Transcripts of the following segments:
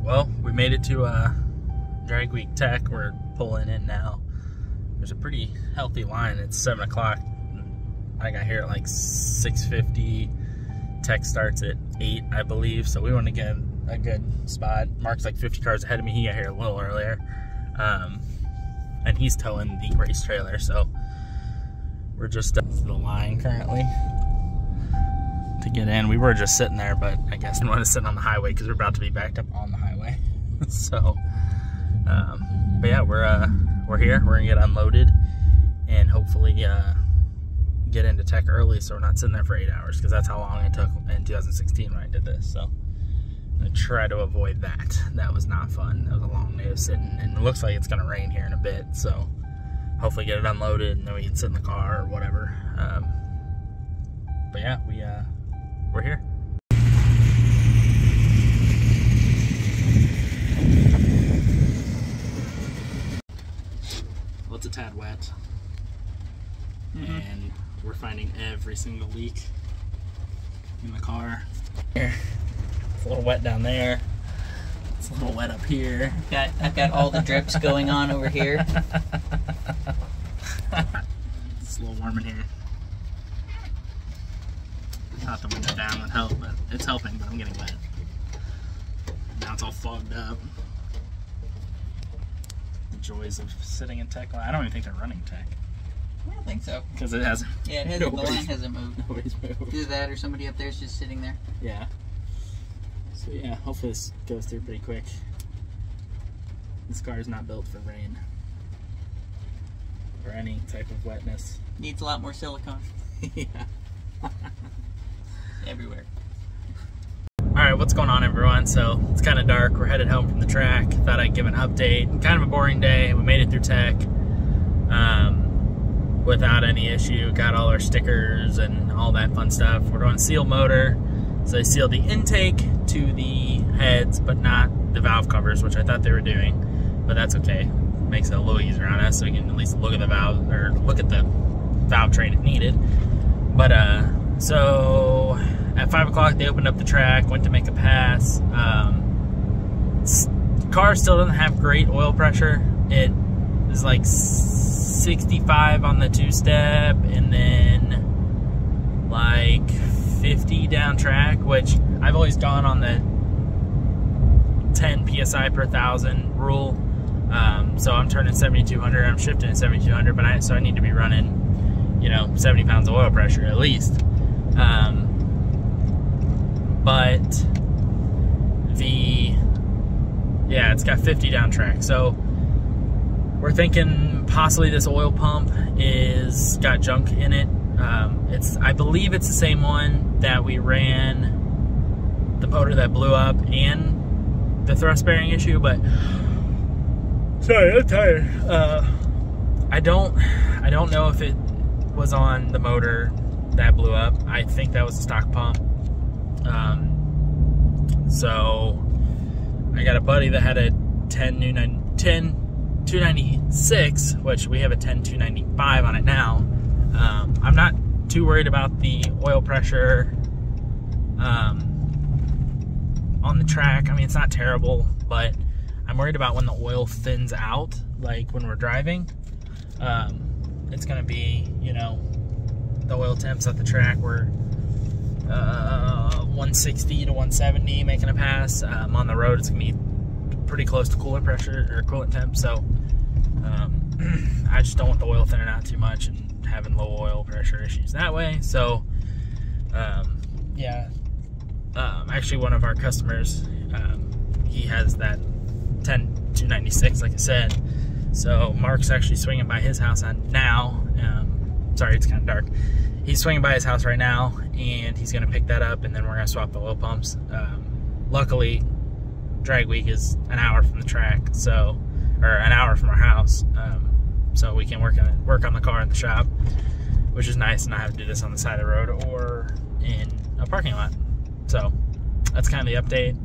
Well, we made it to Drag Week Tech. We're pulling in now. There's a pretty healthy line. It's 7 o'clock. I got here at like 6:50. Tech starts at 8, I believe. So we want to get a good spot. Mark's like 50 cars ahead of me. He got here a little earlier. And he's towing the race trailer. So we're just up to the line currently to get in. We were just sitting there, but I guess we want to sit on the highway because we're about to be backed up on the highway. So, but yeah, we're here. We're gonna get unloaded and hopefully get into Tech early, so we're not sitting there for 8 hours, because that's how long it took in 2016 when I did this. So I'm gonna try to avoid that. That was not fun. That was a long day of sitting, and it looks like it's gonna rain here in a bit. So hopefully get it unloaded and then we can sit in the car or whatever. But yeah, we're here. Well, it's a tad wet. And we're finding every single leak in the car. Here, it's a little wet down there. It's a little wet up here. I've got all the drips going on over here. It's a little warm in here. Thought the window down would help, but it's helping, but I'm getting wet. Now it's all fogged up. The joys of sitting in Tech. I don't even think they're running Tech. I don't think so. Because it hasn't. Yeah, it hasn't. The line hasn't moved. Nobody's moved. Either that or somebody up there is just sitting there. Yeah. So yeah, hopefully this goes through pretty quick. This car is not built for rain or any type of wetness. Needs a lot more silicone. Yeah. Everywhere. Alright, what's going on, everyone? So it's kind of dark. We're headed home from the track. Thought I'd give an update. Kind of a boring day. We made it through Tech without any issue. Got all our stickers and all that fun stuff. We're doing seal motor. So they sealed the intake to the heads, but not the valve covers, which I thought they were doing. But that's okay. Makes it a little easier on us, so we can at least look at the valve, or look at the valve train if needed. But so at 5 o'clock they opened up the track, went to make a pass. Car still doesn't have great oil pressure. It is like 65 on the two-step, and then like 50 down track, which I've always gone on the 10 psi per 1,000 rule. So I'm turning 7,200. I'm shifting at 7,200, but so I need to be running, you know, 70 pounds of oil pressure at least. But yeah, it's got 50 down track. So we're thinking possibly this oil pump is got junk in it. I believe it's the same one that we ran the motor that blew up and the thrust bearing issue, but sorry, I'm tired. I don't know if it was on the motor that blew up. I think that was a stock pump. So I got a buddy that had a 10-296, which we have a 10-295 on it now. I'm not too worried about the oil pressure on the track. I mean, it's not terrible, but I'm worried about when the oil thins out, like when we're driving. It's gonna be, you know, the oil temps at the track were 160 to 170 making a pass. On the road, it's gonna be pretty close to cooler pressure or coolant temp. So I just don't want the oil thinning out too much and having low oil pressure issues that way. So yeah, actually one of our customers, he has that 10-296, like I said. So Mark's actually swinging by his house now. Sorry, it's kind of dark. He's swinging by his house right now, and he's going to pick that up, and then we're going to swap the oil pumps. Luckily, Drag Week is an hour from the track, so, or an hour from our house, so we can work on the car in the shop, which is nice, and not have to do this on the side of the road or in a parking lot. So that's kind of the update.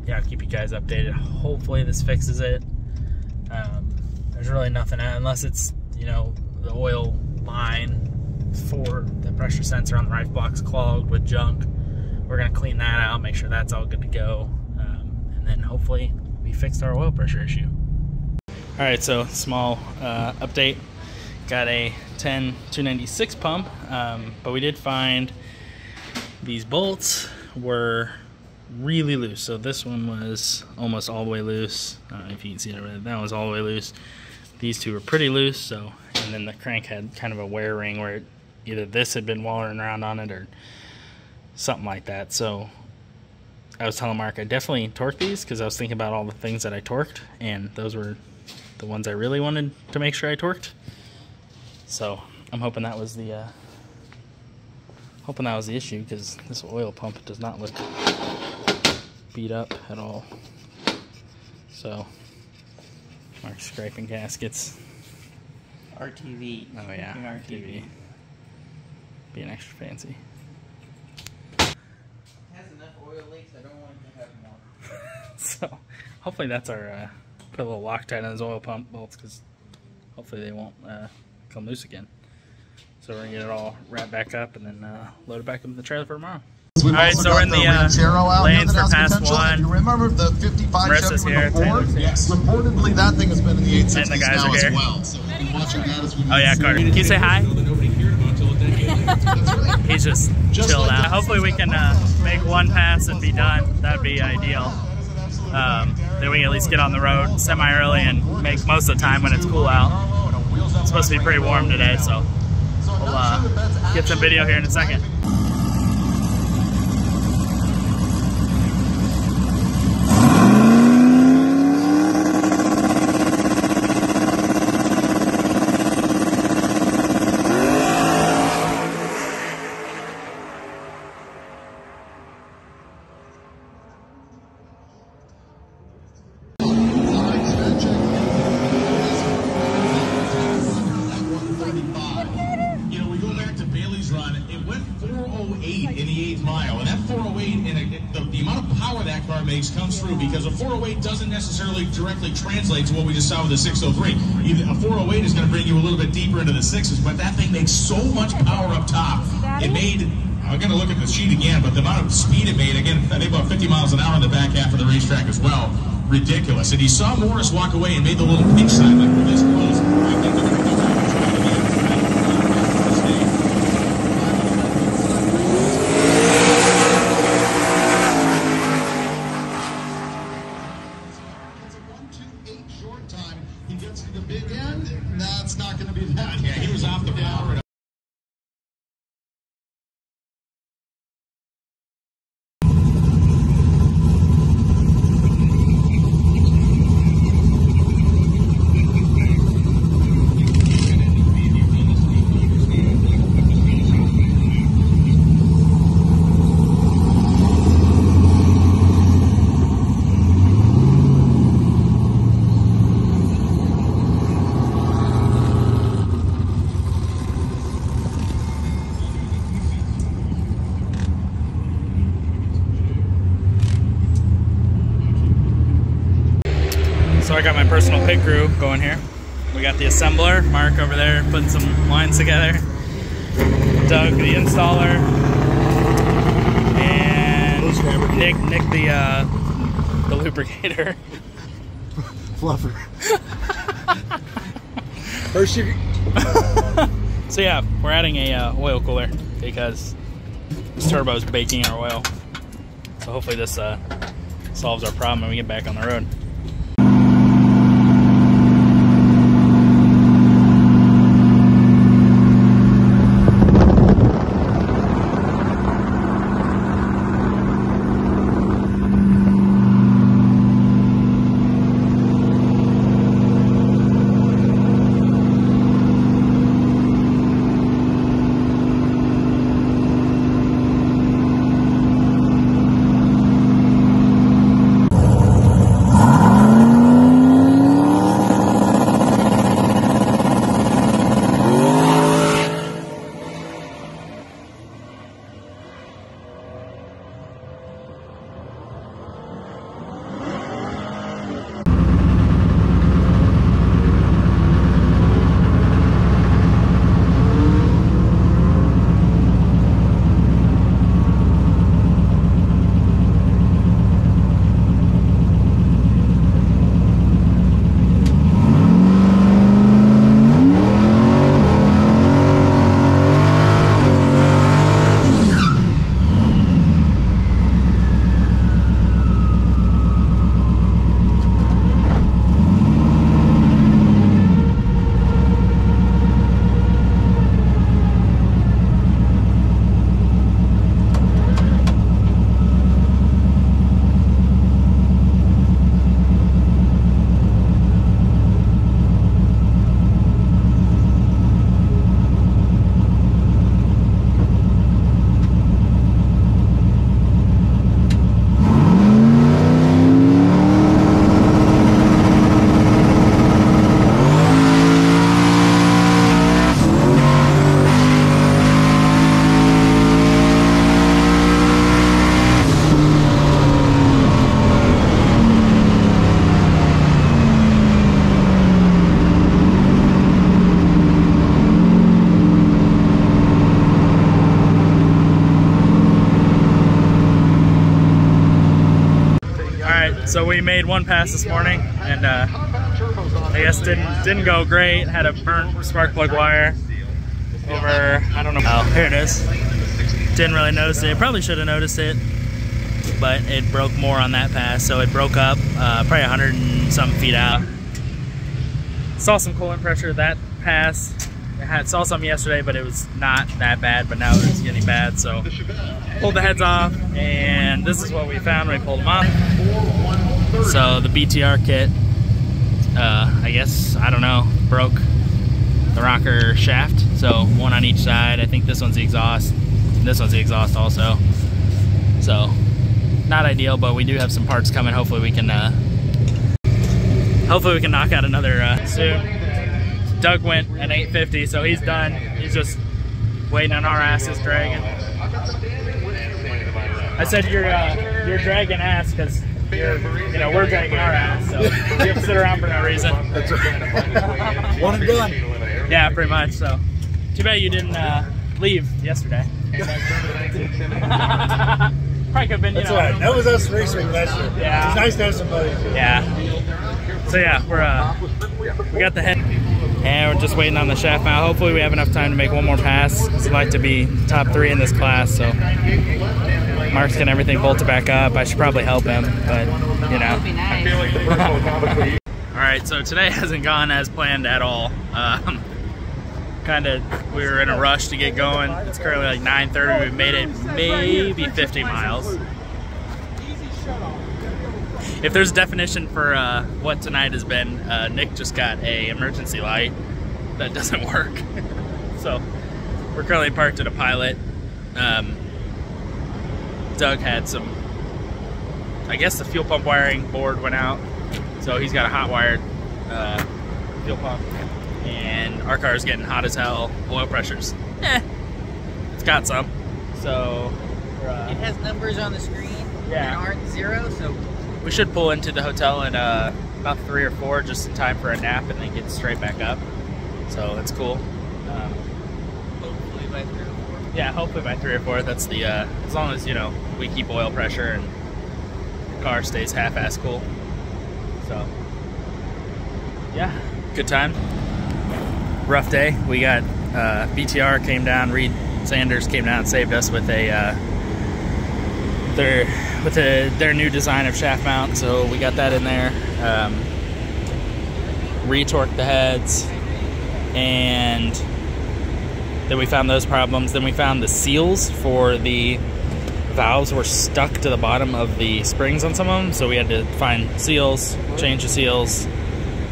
Yeah, I'll keep you guys updated. Hopefully this fixes it. There's really nothing, unless it's, you know, the oil line for the pressure sensor on the rifle block's clogged with junk, we're gonna clean that out, make sure that's all good to go, and then hopefully we fixed our oil pressure issue. All right, so small update. Got a 10 296 pump, but we did find these bolts were really loose. So this one was almost all the way loose. I don't know if you can see it, that was all the way loose. These two were pretty loose, so, and then the crank had kind of a wear ring where either this had been wallering around on it or something like that. So I was telling Mark I definitely torqued these because I was thinking about all the things that I torqued, and those were the ones I really wanted to make sure I torqued. So I'm hoping that was the issue, because this oil pump does not look beat up at all. So Mark's scraping gaskets. RTV. Oh yeah, RTV. Being extra fancy. It has enough oil leaks, I don't want it to have more. So hopefully that's our put a little Loctite on his oil pump bolts, because hopefully they won't come loose again. So we're gonna get it all wrapped back up and then load it back up in the trailer for tomorrow. Alright, so we're in the lanes for pass 1. You remember the 55 Marissa's Chevy here, with the Ford? Taylor's here. Yes. Reportedly, that thing has been in the 860s And the guys now are here. as well. So we'll be watching that as we Oh yeah, Carter. Can you say hi? He's just chilled out. Hopefully we can make one pass and be done. That'd be ideal. Then we can at least get on the road semi-early and make most of the time when it's cool out. It's supposed to be pretty warm today, so we'll get some video here in a second. Comes through because a 408 doesn't necessarily directly translate to what we just saw with the 603. Even a 408 is going to bring you a little bit deeper into the sixes, but that thing makes so much power up top. It made, I'm going to look at the sheet again, but the amount of speed it made, again, I think about 50 miles an hour in the back half of the racetrack as well. Ridiculous. And you saw Morris walk away and made the little pinch sign like we're this close. I think they're going to go back and try to be So I got my personal pit crew going here. We got the assembler, Mark over there putting some lines together, Doug the installer, and Nick the lubricator. Fluffer. First you... So yeah, we're adding a oil cooler because this turbo's baking our oil. So hopefully this solves our problem when we get back on the road. right, so we made one pass this morning, and I guess didn't go great. Had a burnt spark plug wire over, I don't know. Oh, here it is. Didn't really notice it. Probably should have noticed it, but it broke more on that pass, so it broke up probably 100 and something feet out. Saw some coolant pressure that pass. Saw some yesterday, but it was not that bad, but now it's getting bad, so pulled the heads off, and this is what we found when we pulled them off. So the BTR kit, I guess, I don't know, broke the rocker shaft, so one on each side. I think this one's the exhaust, and this one's the exhaust also. So not ideal, but we do have some parts coming. Hopefully we can knock out another soon. Doug went at 850, so he's done. He's just waiting on our asses dragging. I said you're dragging ass because we're dragging our ass, so you have to sit around for no reason. That's right. One and done. Yeah, pretty much. So too bad you didn't leave yesterday. Probably could have been. That's right. That was us racing last year. Yeah. It's nice to have somebody. Yeah. So yeah, we got the head, and we're just waiting on the shaft mount. Hopefully we have enough time to make one more pass. I'd like to be top 3 in this class, so Mark's getting everything bolted back up. I should probably help him, but you know. All right, so today hasn't gone as planned at all. We were in a rush to get going. It's currently like 9:30. We've made it maybe 50 miles. If there's a definition for what tonight has been, Nick just got a emergency light that doesn't work. So we're currently parked at a Pilot. Doug had some, I guess the fuel pump wiring board went out, so he's got a hot wired fuel pump, and our car is getting hot as hell. Oil pressure's it's got some, so it has numbers on the screen Yeah. that aren't 0, so we should pull into the hotel in about 3 or 4, just in time for a nap, and then get straight back up. So that's cool. hopefully by 3 or 4. Yeah, hopefully by 3 or 4. That's the as long as we keep oil pressure and the car stays half-ass cool. So yeah, good time. Rough day. We got BTR came down. Reed Sanders came down and saved us with a their new design of shaft mount. So we got that in there. Retorqued the heads, and then we found those problems. Then we found the seals for the valves were stuck to the bottom of the springs on some of them, so we had to find seals, change the seals.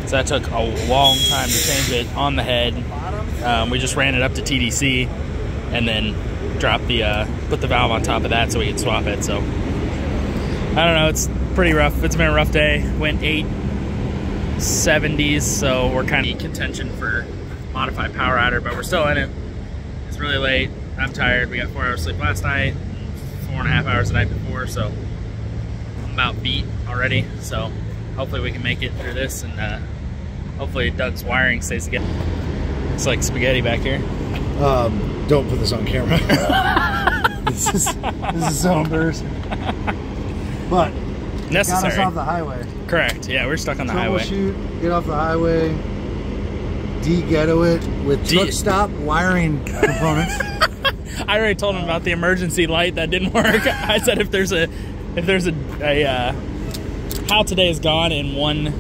So that took a long time to change it on the head. We just ran it up to TDC and then dropped put the valve on top of that so we could swap it. So I don't know, it's pretty rough. It's been a rough day. Went 870s, so we're kind of in contention for modified power adder, but we're still in it. It's really late. I'm tired. We got 4 hours sleep last night, 4.5 hours the night before, so I'm about beat already. So hopefully we can make it through this, and hopefully Doug's wiring stays together. It's like spaghetti back here. Don't put this on camera. This is so embarrassing. But Necessary. got us off the highway. Correct. Yeah, we're stuck on the highway. Troubleshoot, get off the highway, de-ghetto it with truck stop wiring components. I already told him about the emergency light that didn't work. I said if there's a how today is gone in one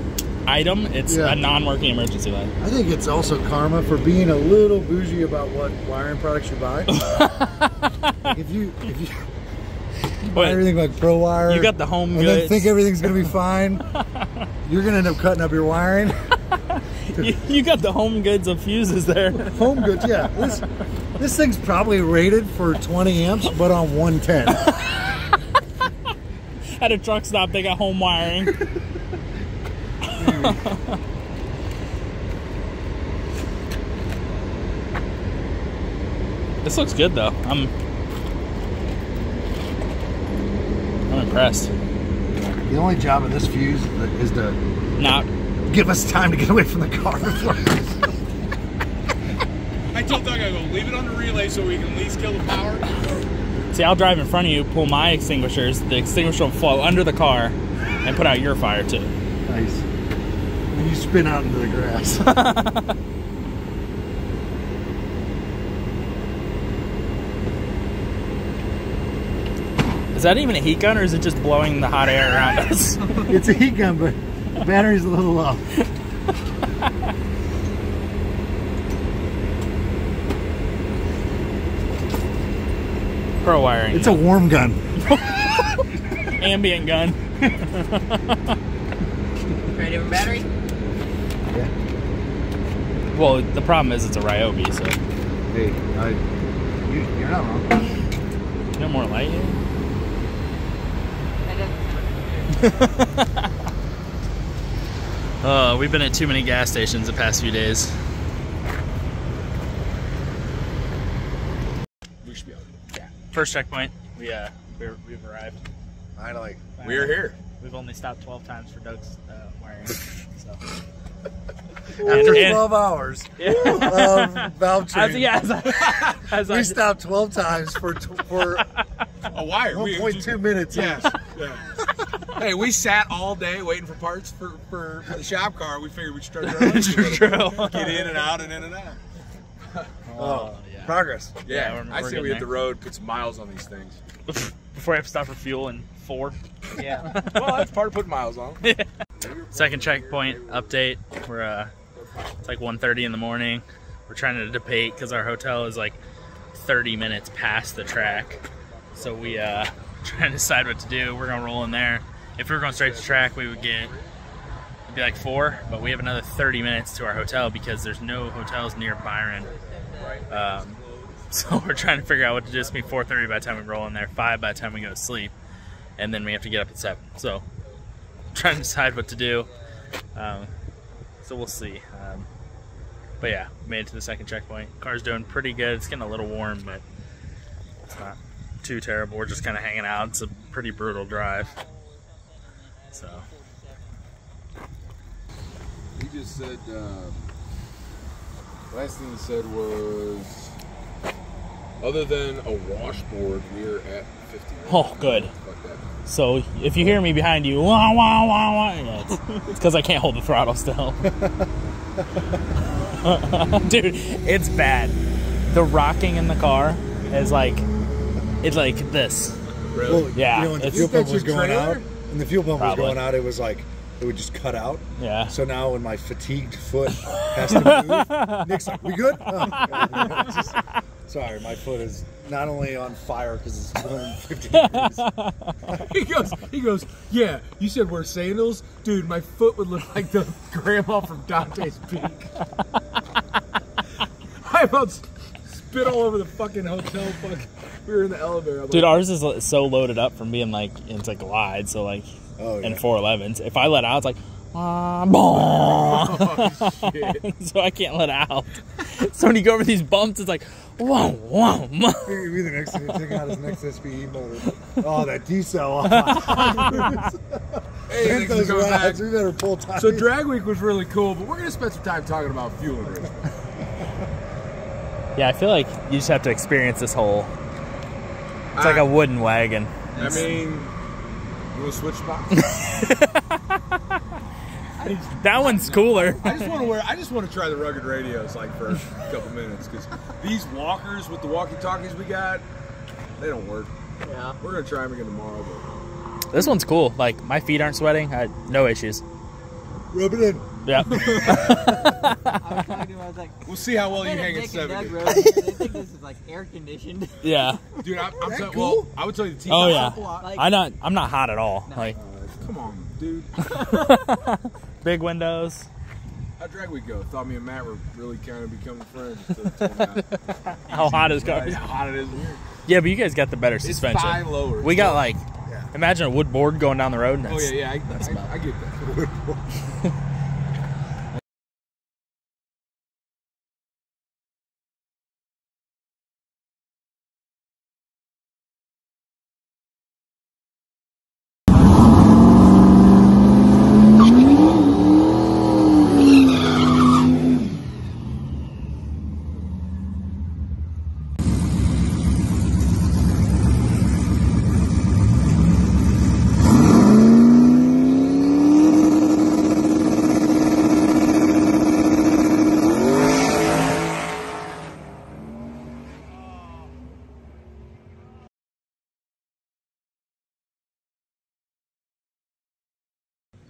item, it's a non-working emergency light. I think it's also karma for being a little bougie about what wiring products you buy. if you buy everything like Pro Wire, you got the home goods, and then think everything's gonna be fine, you're gonna end up cutting up your wiring. you got the home goods of fuses there. Home goods, yeah. This thing's probably rated for 20 amps, but on 110. At a truck stop, they got home wiring. This looks good though. I'm impressed. The only job of this fuse is to not give us time to get away from the car. I told Doug, I go, leave it on the relay so we can at least kill the power. See, I'll drive in front of you, pull my extinguishers, the extinguisher will fall under the car, and put out your fire too. Nice. When you spin out into the grass. Is that even a heat gun, or is it just blowing the hot air around us? It's a heat gun, but the battery's a little low. Pro wiring. It's a warm gun. Ambient gun. Ready for battery? Yeah. Well, the problem is it's a Ryobi, so. Hey, you're not wrong. No more light here? We've been at too many gas stations the past few days. We should be able to. Yeah. First checkpoint, we've arrived. Finally. We're here. We've only stopped 12 times for Doug's wiring. So. After 12 hours of valve train, we stopped 12 times for A wire. 1.2 minutes. Yeah. Hey, we sat all day waiting for parts for the shop car. We figured we'd start our own. True. Get in and out and in and out. Oh, yeah. progress. Yeah, we're I say getting we hit there. the road, put some miles on these things. Before I have to stop for fuel in 4. Yeah. Well, that's part of putting miles on. Second checkpoint update. We're it's like 1:30 in the morning. We're trying to debate because our hotel is like 30 minutes past the track. So we trying to decide what to do. We're gonna roll in there. If we were going straight to track, it'd be like 4, but we have another 30 minutes to our hotel because there's no hotels near Byron. So we're trying to figure out what to do. It's gonna be 4:30 by the time we roll in there, 5 by the time we go to sleep, and then we have to get up at 7. So trying to decide what to do. So we'll see. But yeah, made it to the second checkpoint. Car's doing pretty good. It's getting a little warm, but it's not too terrible. We're just kind of hanging out. It's a pretty brutal drive. So. He just said, last thing he said was, other than a washboard, we're at 50. Oh, good. Fuck that. So if you hear me behind you, wah, wah, wah, wah, yeah, it's because I can't hold the throttle still. Dude, it's bad. The rocking in the car is like, it's like this. Really? Well, Yeah, you know, when the it's- fuel pump Is that was your going trailer? out, when the fuel pump Probably. was going out, it was like, it would just cut out. Yeah. So now when my fatigued foot has to move, Nick's like, we good? Oh, God. It's just- sorry, my foot is not only on fire because it's 150 degrees. He goes, yeah, you said wear sandals? Dude, my foot would look like the grandma from Dante's Peak. I about spit all over the fucking hotel. We were in the elevator. I'm Dude, like, ours is so loaded up from being like, it's a glide, so like, Oh, and yeah. 411s. If I let out, it's like, boom. oh, shit. So I can't let out. So when you go over these bumps, it's like, whoa, whoa. Maybe the next thing to take out his next SPE motor. Oh, that D-cell. Hey, Bent thanks for those coming back. rods. We better pull tires. So Drag Week was really cool, but we're going to spend some time talking about fuel and racing. Yeah, I feel like you just have to experience this whole, it's like a wooden wagon. I mean, you want to switch spots? That one's cooler. I just want to try the rugged radios like for a couple minutes because these walkers with the walkie-talkies we got, they don't work. Yeah. We're gonna try them again tomorrow. This one's cool. Like, my feet aren't sweating. I had no issues. Rub it in. Yeah. I was talking to him, I was like, We'll see how well you "Man, hang at Nick and Doug 70. rode here. They think this is like air conditioned. Yeah. Dude, I'm that well, cool? I would tell you the team. Oh, yeah. Like, I'm not hot at all. Like, Come on, dude. big windows. How'd Drag Week go? Thought me and Matt were really kind of becoming friends. until it turned out How hot is cars? how hot it is here. Yeah, but you guys got the better It's suspension. 5 lower. We got like, Yeah. imagine a wood board going down the road. Oh yeah, I get that.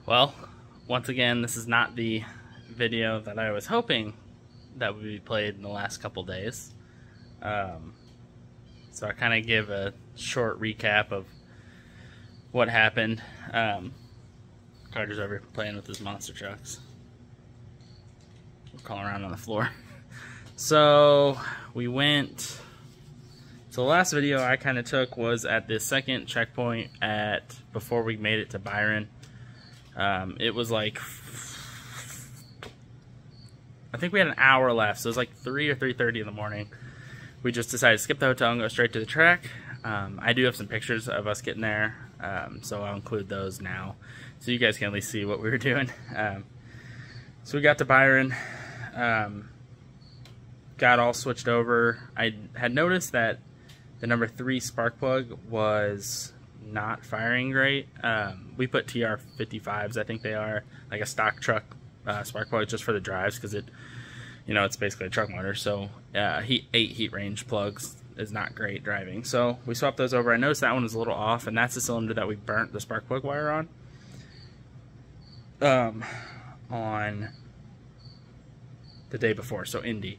Well, once again, this is not the video that I was hoping that would be played in the last couple days. So I kind of give a short recap of what happened. Carter's over here playing with his monster trucks. We're calling around on the floor. So we went. So the last video I kind of took was at the second checkpoint before we made it to Byron. It was like, I think we had an hour left, so it was like 3 or 3:30 in the morning. We just decided to skip the hotel and go straight to the track. I do have some pictures of us getting there, so I'll include those now, so you guys can at least see what we were doing. So we got to Byron, got all switched over. I had noticed that the number 3 spark plug was not firing great. We put TR55s, I think they are, like a stock truck spark plug just for the drives, because it, you know, it's basically a truck motor. So 8 heat range plugs is not great driving. So we swapped those over. I noticed that one was a little off, and that's the cylinder that we burnt the spark plug wire on the day before, so Indy.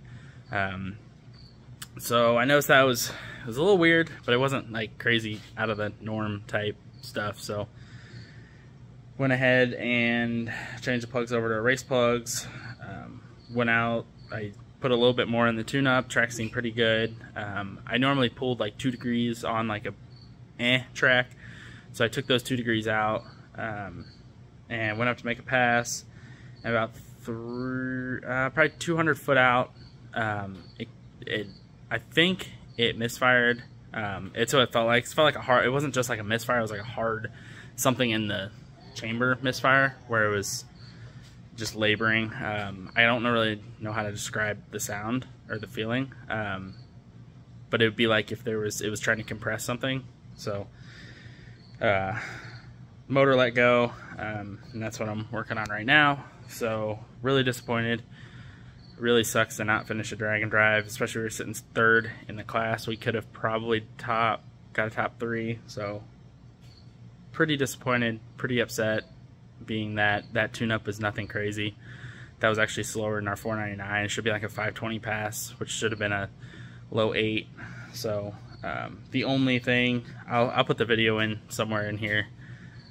So I noticed that it was a little weird, but it wasn't like crazy out of the norm type stuff. So went ahead and changed the plugs over to race plugs. Went out, I put a little bit more in the tune-up. Track seemed pretty good. I normally pulled like 2 degrees on like a track, so I took those 2 degrees out and went up to make a pass. And about probably 200 foot out, I think it misfired. It's what it felt like. It felt like a hard. It wasn't just like a misfire. It was like a hard something in the chamber misfire where it was just laboring. I don't really know how to describe the sound or the feeling, but it would be like if it was trying to compress something. So motor let go, and that's what I'm working on right now. So really disappointed. Really sucks to not finish a drag and drive, especially we were sitting 3rd in the class. We could have probably got a top 3. So pretty disappointed, pretty upset, being that tune-up is nothing crazy. That was actually slower than our 499. It should be like a 520 pass, which should have been a low 8. So the only thing, I'll put the video in somewhere in here.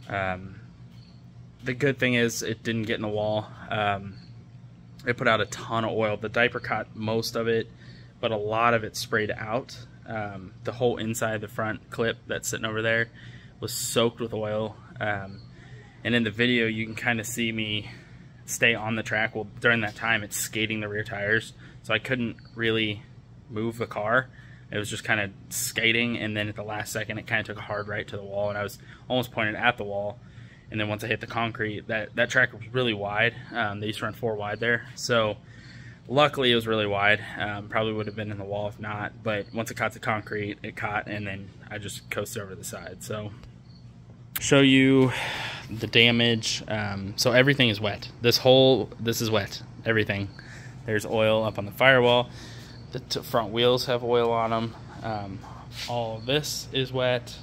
The good thing is it didn't get in the wall. It put out a ton of oil. The diaper caught most of it, but a lot of it sprayed out. The whole inside, the front clip that's sitting over there was soaked with oil. And in the video, you can kind of see me stay on the track. Well, during that time, it's skating the rear tires, so I couldn't really move the car. It was just kind of skating, and then at the last second, it kind of took a hard right to the wall, and I was almost pointed at the wall. And then once I hit the concrete, that track was really wide. They used to run 4 wide there. So luckily it was really wide. Probably would have been in the wall if not. But once it caught the concrete, it caught, and then I just coasted over to the side. So show you the damage. So everything is wet. This is wet. Everything. There's oil up on the firewall. The front wheels have oil on them. All of this is wet.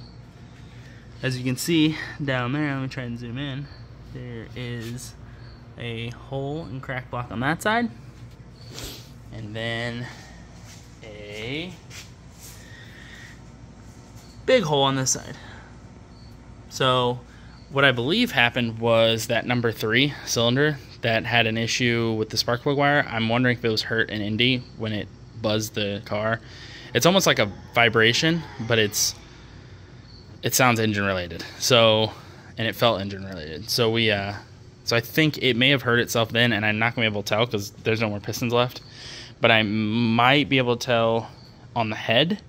As you can see down there, let me try and zoom in. There is a hole and crack block on that side, and then a big hole on this side. So what I believe happened was that number 3 cylinder that had an issue with the spark plug wire. I'm wondering if it was hurt in Indy when it buzzed the car. It's almost like a vibration, but it sounds engine related. So, and it felt engine related. So so I think it may have hurt itself then, and I'm not gonna be able to tell because there's no more pistons left. But I might be able to tell on the head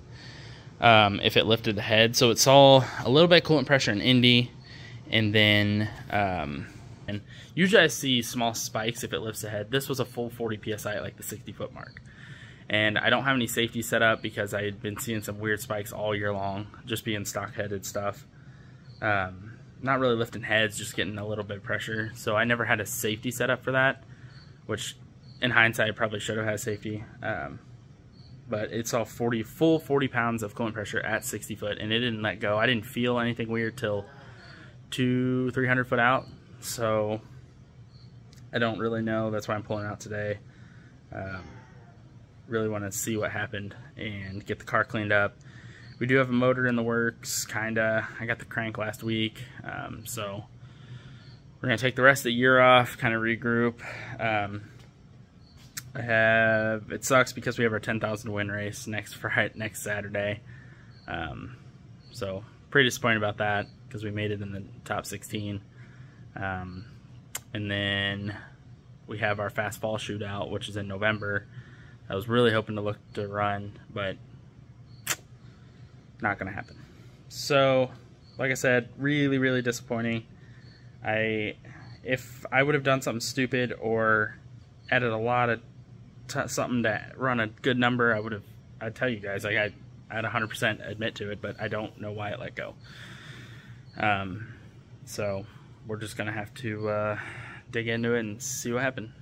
if it lifted the head. So it saw a little bit of coolant pressure in Indy, and then and usually I see small spikes if it lifts the head. This was a full 40 psi at like the 60-foot mark. And I don't have any safety set up because I had been seeing some weird spikes all year long, just being stock-headed stuff. Not really lifting heads, just getting a little bit of pressure. So I never had a safety set up for that, which in hindsight I probably should have had safety. But it saw full 40 pounds of coolant pressure at 60 foot, and it didn't let go. I didn't feel anything weird till 200-300 foot out. So I don't really know. That's why I'm pulling out today. Really want to see what happened and get the car cleaned up. We do have a motor in the works, kinda. I got the crank last week, so we're gonna take the rest of the year off, kind of regroup. It sucks because we have our 10,000 win race next Saturday. So pretty disappointed about that because we made it in the top 16. And then we have our fast fall shootout, which is in November. I was really hoping to run, but not gonna happen. So like I said, really, really disappointing. If I would have done something stupid or added a lot of something to run a good number, I'd tell you guys. Like I'd 100% admit to it, but I don't know why it let go. So we're just gonna have to dig into it and see what happened.